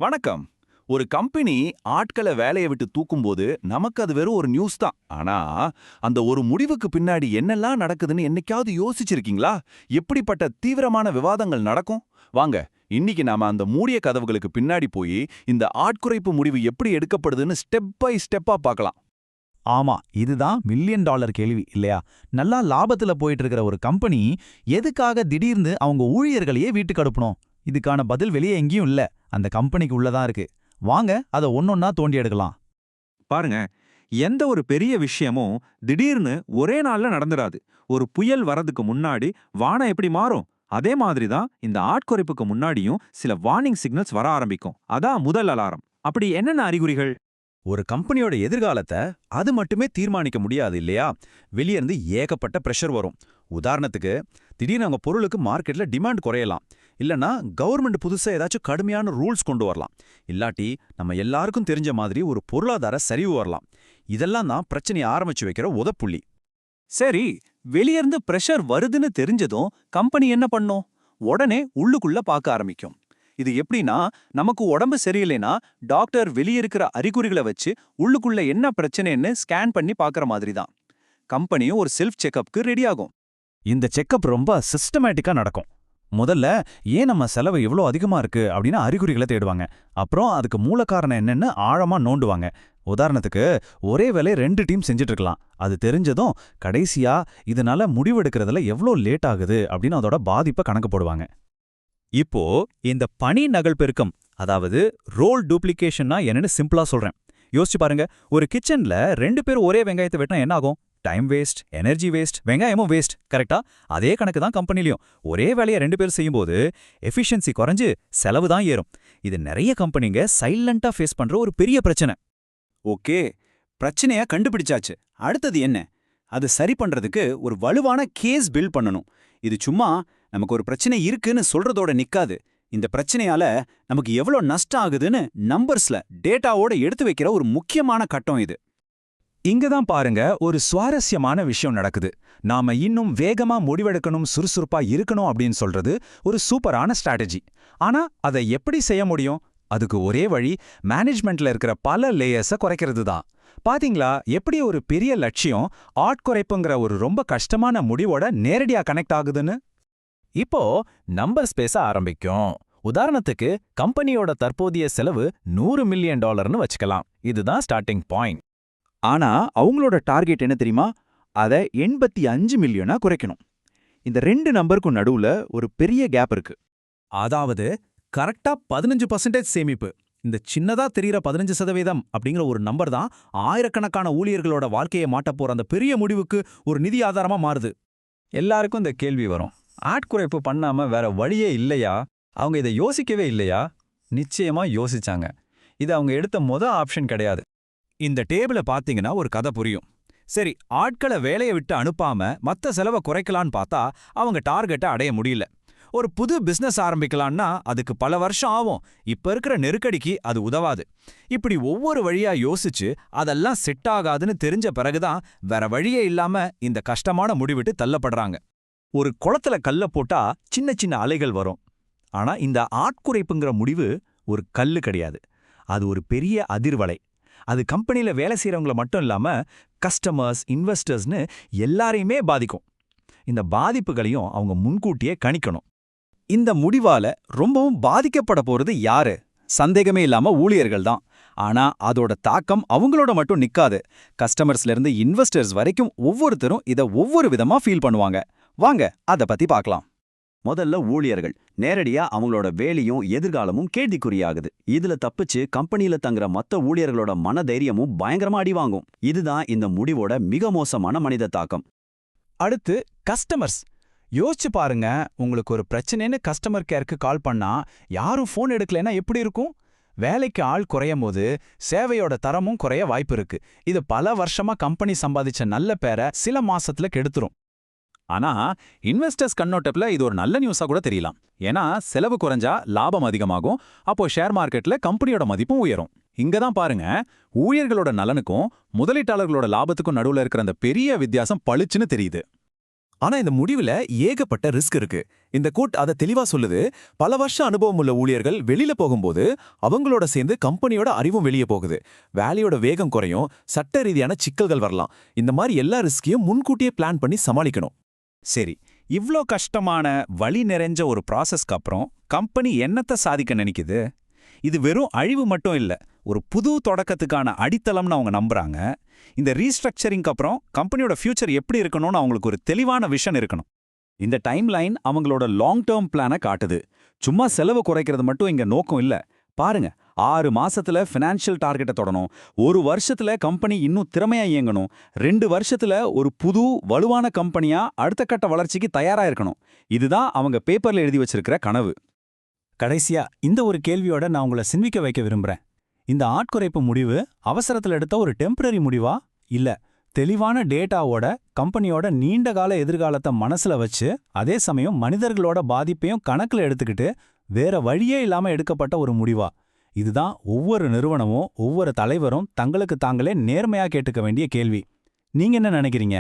வணக்கம். ஒரு கம்பெனி ஆட்கள வேலைய விட்டு தூக்கும்போது நமக்கு அது வெறும் ஒரு நியூஸ் தான். ஆனா, அந்த ஒரு முடிவுக்கு பின்னாடி என்னெல்லாம் நடக்குதுன்னு என்னைக்காவது யோசிச்சிருக்கீங்களா? எப்படிப்பட்ட தீவிரமான விவாதங்கள் நடக்கும்? வாங்க, இன்னைக்கு நாம அந்த மூடிய கதவுகளுக்கு பின்னாடி போய் இந்த ஆட்குறைப்பு முடிவு எப்படி எடுக்கப்படுதுன்னு ஸ்டெப் பை ஸ்டெப்பா பார்க்கலாம். ஆமா, இதுதான் மில்லியன் டாலர் கேள்வி இல்லையா? நல்லா லாபத்துல போயிட்டு இருக்கிற ஒரு கம்பெனி எதுக்காக திடீர்னு அவங்க ஊழியர்களையே வீட்டுக்கு அனுப்பணும்? இதுக்கான பதில் வெளியே எங்கேயும் இல்ல. அந்த கம்பெனிக்கு உள்ளதான் இருக்கு. வாங்க அத ஒன்னொன்னா தோண்டி எடுக்கலாம். பாருங்க, எந்த ஒரு பெரிய விஷயமும் திடீர்னு ஒரே நாள்ல நடந்துடாது. ஒரு புயல் வரதுக்கு முன்னாடி வானம் எப்படி மாறும்? அதே மாதிரி தான் இந்த ஆட்குறைப்புக்கு முன்னாடியும் சில வார்னிங் சிக்னல்ஸ் வர ஆரம்பிக்கும். அதான் முதல் அலாரம். அப்படி என்னென்ன அறிகுறிகள்? ஒரு கம்பெனியோட எதிர்காலத்தை அது மட்டுமே தீர்மானிக்க முடியாது இல்லையா? வெளிய இருந்து ஏகப்பட்ட பிரஷர் வரும். உதாரணத்துக்கு, திடீர்னு அவங்க பொருளுக்கு மார்க்கெட்ல டிமாண்ட் குறையலாம். இல்லனா கவர்மெண்ட் புதுசா ஏதாச்சும் கடுமையான ரூல்ஸ் கொண்டு வரலாம். இல்லாட்டி நம்ம எல்லாருக்கும் தெரிஞ்ச மாதிரி ஒரு பொருளாதார சரிவு வரலாம். இதெல்லாம் தான் பிரச்சனையை ஆரம்பிச்சு வைக்கிற உதப்புள்ளி. சரி, வெளியிருந்து பிரஷர் வருதுன்னு தெரிஞ்சதும் கம்பெனி என்ன பண்ணும்? உடனே உள்ளுக்குள்ள பார்க்க ஆரம்பிக்கும். இது எப்படின்னா, நமக்கு உடம்பு சரியில்லைனா டாக்டர் வெளியே இருக்கிற அறிகுறிகளை வச்சு உள்ளுக்குள்ள என்ன பிரச்சனைன்னு ஸ்கேன் பண்ணி பார்க்கற மாதிரி தான். கம்பெனியும் ஒரு செல்ஃப் செக்அப்க்கு ரெடி ஆகும். இந்த செக்கப் ரொம்ப சிஸ்டமேட்டிக்கா நடக்கும். முதல்ல ஏன் நம்ம செலவு இவ்ளோ அதிகமா இருக்கு அப்படின்னு அறிகுறிகளை தேடுவாங்க. அப்புறம் அதுக்கு மூல காரணம் என்னன்னு ஆழமா நோண்டுவாங்க. உதாரணத்துக்கு, ஒரே வேலை 2 டீம் செஞ்சுட்டு இருக்கலாம். அது தெரிஞ்சதும் கடைசியா இதனால முடிவெடுக்கிறதுல எவ்ளோ லேட் ஆகுது அப்படின்னு அதோட பாதிப்பை கணக்கு போடுவாங்க. இப்போ இந்த பணி நகல் பெருக்கம், அதாவது ரோல் டூப்ளிகேஷன்னா என்னன்னு சிம்பிளா சொல்றேன். யோசிச்சு பாருங்க, ஒரு கிச்சன்ல 2 பேர் ஒரே வெங்காயத்தை வெட்டினா என்ன ஆகும்? டைம் வேஸ்ட், எனர்ஜி வேஸ்ட், வெங்காயமும் வேஸ்ட். கரெக்டா? அதே கணக்கு தான் கம்பெனிலையும். ஒரே வேலையை 2 பேர் செய்யும்போது எஃபிஷியன்சி குறைஞ்சு செலவு தான் ஏறும். இது நிறைய கம்பெனிங்க சைலண்டா ஃபேஸ் பண்ற ஒரு பெரிய பிரச்சனை. ஓகே, பிரச்சனைய கண்டுபிடிச்சாச்சு. அடுத்தது என்ன? அது சரி பண்றதுக்கு ஒரு வலுவான கேஸ் பில்ட் பண்ணணும். இது சும்மா நமக்கு ஒரு பிரச்சனை இருக்குன்னு சொல்றதோட நிக்காது. இந்த பிரச்சனையால நமக்கு எவ்வளோ நஷ்டம் ஆகுதுன்னு நம்பர்ஸ்ல டேட்டாவோட எடுத்து வைக்கிற ஒரு முக்கியமான கட்டம் இது. இங்க தான் பாருங்க, ஒரு சுவாரஸ்யமான விஷயம் நடக்குது. நாம இன்னும் வேகமா முடிவெடுக்கணும், சுறுசுறுப்பா இருக்கணும் அப்படின்னு சொல்றது ஒரு சூப்பரான ஸ்ட்ராட்டஜி. ஆனா அதை எப்படி செய்ய முடியும்? அதுக்கு ஒரே வழி, மேனேஜ்மெண்ட்ல இருக்கிற பல லேயர்ஸை குறைக்கிறது தான். பாத்தீங்களா எப்படி ஒரு பெரிய லட்சியம் ஆட்குறைப்புங்கிற ஒரு ரொம்ப கஷ்டமான முடிவோட நேரடியா கனெக்ட் ஆகுதுன்னு? இப்போ நம்பர்ஸ் பேச ஆரம்பிக்கும். உதாரணத்துக்கு, கம்பெனியோட தற்போதைய செலவு $100 மில்லியன் வச்சுக்கலாம். இதுதான் ஸ்டார்டிங் பாயிண்ட். ஆனா அவங்களோட டார்கெட் என்ன தெரியுமா? அதை 85 மில்லியனா குறைக்கணும். இந்த 2 நம்பருக்கும் நடுவுல ஒரு பெரிய கேப் இருக்கு. அதாவது கரெக்டா 15% சேமிப்பு. இந்த சின்னதா தெரிகிற 15% அப்படிங்கிற ஒரு நம்பர் தான் ஆயிரக்கணக்கான ஊழியர்களோட வாழ்க்கையை மாட்டப் போற அந்த பெரிய முடிவுக்கு ஒரு நிதி ஆதாரமா மாறுது. எல்லாருக்கும் இந்த கேள்வி வரும், ஆட்குறைப்பு பண்ணாம வேற வழியே இல்லையா? அவங்க இதை யோசிக்கவே இல்லையா? நிச்சயமா யோசிச்சாங்க. இது அவங்க எடுத்த ஆப்ஷன் கிடையாது. இந்த டேபிள பாத்தீங்கன்னா ஒரு கதை புரியும். சரி, ஆட்களை வேலையை விட்டு அனுப்பாம மத்த செலவை குறைக்கலான்னு பார்த்தா அவங்க டார்கெட்டை அடைய முடியல. ஒரு புது பிசினஸ் ஆரம்பிக்கலான்னா அதுக்கு பல வருஷம் ஆகும். இப்ப இருக்கிற நெருக்கடிக்கு அது உதவாது. இப்படி ஒவ்வொரு வழியா யோசிச்சு அதெல்லாம் செட் ஆகாதுன்னு தெரிஞ்ச பிறகுதான் வேற வழியே இல்லாம இந்த கஷ்டமான முடிவிட்டு தள்ளப்படுறாங்க. ஒரு குளத்துல கல்ல போட்டா சின்ன சின்ன அலைகள் வரும். ஆனா இந்த ஆட்குறைப்புங்கிற முடிவு ஒரு கல்லு கிடையாது. அது ஒரு பெரிய அதிர்வலை. அது கம்பெனில வேலை செய்யறவங்கள மட்டும் இல்லாம கஸ்டமர்ஸ், இன்வெஸ்டர்ஸ்னு எல்லாரையுமே பாதிக்கும். இந்த பாதிப்புகளையும் அவங்க முன்கூட்டியே கணிக்கணும். இந்த முடிவால ரொம்பவும் பாதிக்கப்பட போறது யாரு? சந்தேகமே இல்லாம ஊழியர்கள் தான். ஆனா அதோட தாக்கம் அவங்களோட மட்டும் நிக்காது. கஸ்டமர்ஸ்ல இருந்து இன்வெஸ்டர்ஸ் வரைக்கும் ஒவ்வொருத்தரும் இத ஒவ்வொரு விதமா ஃபீல் பண்ணுவாங்க. வாங்க அத பத்தி பார்க்கலாம். முதல்ல ஊழியர்கள். நேரடியா அவங்களோட வேலையும் எதிர்காலமும் கேள்விக்குறியாகுது. இதுல தப்பிச்சு கம்பெனியில தங்குற மத்த ஊழியர்களோட மனதைரியமும் பயங்கரமா அடி வாங்கும். இதுதான் இந்த முடிவோட மிக மோசமான மனித தாக்கம். அடுத்து கஸ்டமர்ஸ். யோசிச்சு பாருங்க, உங்களுக்கு ஒரு பிரச்சனைன்னு கஸ்டமர் கேருக்கு கால் பண்ணா யாரும் ஃபோன் எடுக்கலைன்னா எப்படி இருக்கும்? வேலைக்கு ஆள் குறையும் போது சேவையோட தரமும் குறைய வாய்ப்பு இருக்கு. இது பல வருஷமா கம்பெனி சம்பாதிச்ச நல்ல பேரை சில மாசத்துல கெடுத்துரும். ஆனா இன்வெஸ்டர்ஸ் கண்ணோட்டத்துல இது ஒரு நல்ல நியூஸா கூட தெரியலாம். ஏன்னா செலவு குறைஞ்சா லாபம் அதிகமாகும். அப்போ ஷேர் மார்க்கெட்ல கம்பெனியோட மதிப்பும் உயரும். இங்க தான் பாருங்க, ஊழியர்களோட நலனுக்கும் முதலீட்டாளர்களோட லாபத்துக்கும் நடுவுல இருக்கிற அந்த பெரிய வித்தியாசம் பளிச்சுன்னு தெரியுது. ஆனா இந்த முடிவுல ஏகப்பட்ட ரிஸ்க் இருக்கு. இந்த கோட் அதை தெளிவா சொல்லுது. பல வருஷ அனுபவம் உள்ள ஊழியர்கள் வெளியில போகும்போது அவங்களோட சேர்ந்து கம்பெனியோட அறிவும் வெளியே போகுது. வேலையோட வேகம் குறையும், சட்ட ரீதியான சிக்கல்கள் வரலாம். இந்த மாதிரி எல்லா ரிஸ்கையும் முன்கூட்டியே பிளான் பண்ணி சமாளிக்கணும். சரி, இவ்ளோ கஷ்டமான வலி நிறைஞ்ச ஒரு ப்ராசஸ்க்கு அப்புறம் கம்பெனி என்னத்த சாதிக்க நினைக்குது? இது வெறும் அழிவு மட்டும் இல்ல, ஒரு புது தொடக்கத்துக்கான அடித்தளம்னு அவங்க நம்புறாங்க. இந்த ரீஸ்ட்ரக்சரிங்க்கு அப்புறம் கம்பெனியோட ஃபியூச்சர் எப்படி இருக்கணும்னு அவங்களுக்கு ஒரு தெளிவான விஷன் இருக்கணும். இந்த டைம்லைன் அவங்களோட லாங் டேர்ம் பிளானை காட்டுது. சும்மா செலவு குறைக்கிறது மட்டும் இங்க நோக்கம் இல்ல. பாருங்க, 6 மாசத்துல ஃபினான்ஷியல் டார்கெட்டை தொடணும், 1 வருஷத்துல கம்பெனி இன்னும் திறமையா இயங்கணும், 2 வருஷத்துல ஒரு புது வலுவான கம்பெனியா அடுத்த கட்ட வளர்ச்சிக்கு தயாரா இருக்கணும். இதுதான் அவங்க பேப்பர்ல எழுதி வச்சிருக்கிற கனவு. கடைசியா இந்த ஒரு கேள்வியோட நான் உங்களை சிந்திக்க வைக்க விரும்புறேன். இந்த ஆட்குறைப்பு முடிவு அவசரத்துல எடுத்த ஒரு டெம்பரரி முடிவா, இல்ல தெளிவான டேட்டாவோட கம்பெனியோட நீண்டகால எதிர்காலத்தை மனசுல வச்சு அதே சமயம் மனிதர்களோட பாதிப்பையும் கணக்குல எடுத்துக்கிட்டு வேற வழியே இல்லாம எடுக்கப்பட்ட ஒரு முடிவா? இதுதான் ஒவ்வொரு நிறுவனமும் ஒவ்வொரு தலைவரும் தங்களுக்கு தாங்களே நேர்மையா கேட்டுக்க வேண்டிய கேள்வி. நீங்க என்ன நினைக்கிறீங்க?